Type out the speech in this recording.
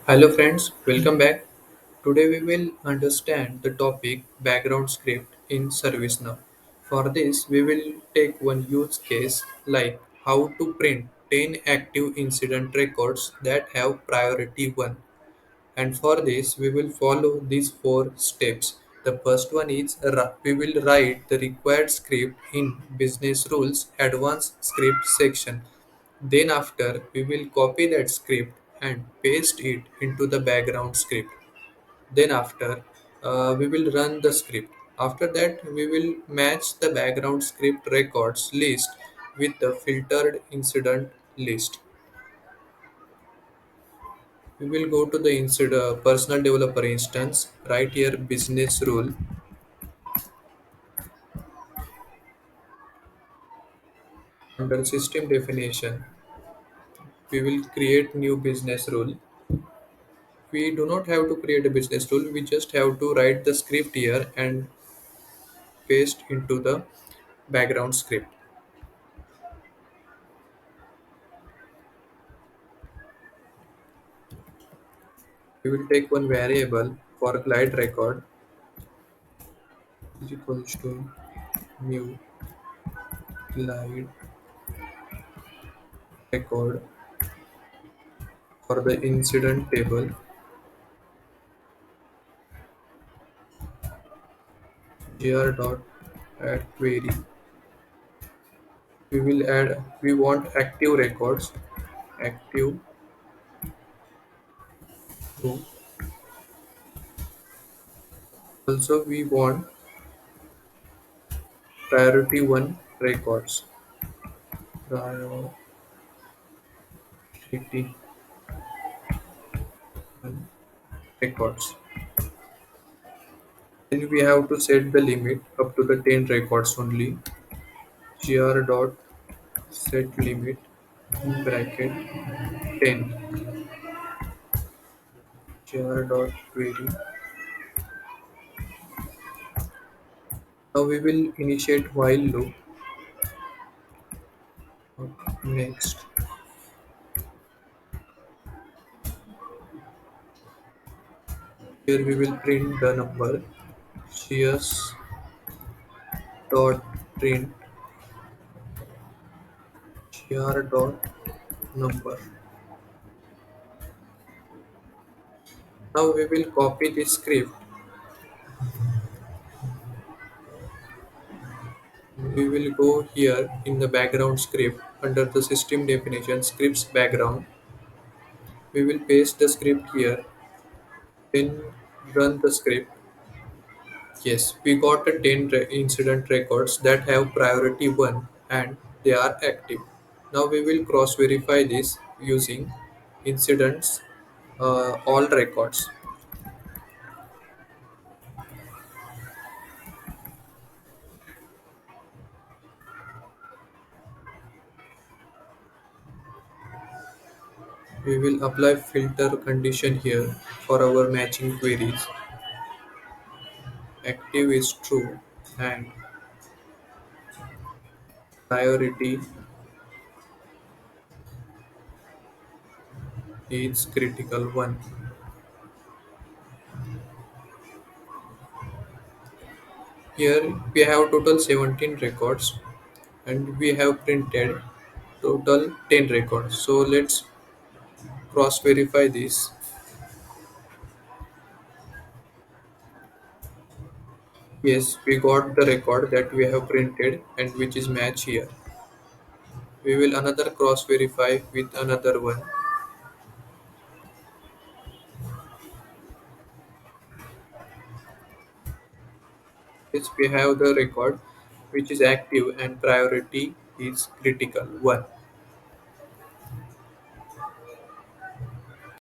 Hello friends, welcome back. Today we will understand the topic background script in ServiceNow. For this, we will take one use case like how to print 10 active incident records that have priority 1. And for this, we will follow these 4 steps. The first one is we will write the required script in business rules advanced script section. Then after we will copy that script and paste it into the background script. Then after we will run the script. After that we will match the background script records list with the filtered incident list. We will go to the personal developer instance, right here business rule. Under system definition we will create new business rule. We do not have to create a business rule, we just have to write the script here and paste into the background script. We will take one variable for glide record is equals to new glide record for the incident table gr dot add query. We want active records, active to. Also we want priority one records, priority one records. Then we have to set the limit up to the 10 records only. Gr dot set limit bracket 10 gr dot query. Now we will initiate while loop. Next, here we will print the number. Cs dot print gr dot number. Now we will copy this script. We will go here in the background script under the system definition scripts background. We will paste the script here. Then run the script. Yes, we got the 10 incident records that have priority 1 and they are active. Now we will cross verify this using incidents all records. We will apply filter condition here for our matching queries. Active is true and priority is critical 1. Here we have total 17 records and we have printed total 10 records. So let's cross verify this. Yes, we got the record that we have printed and which is match here. We will another cross verify with another one. Yes, we have the record which is active and priority is critical 1.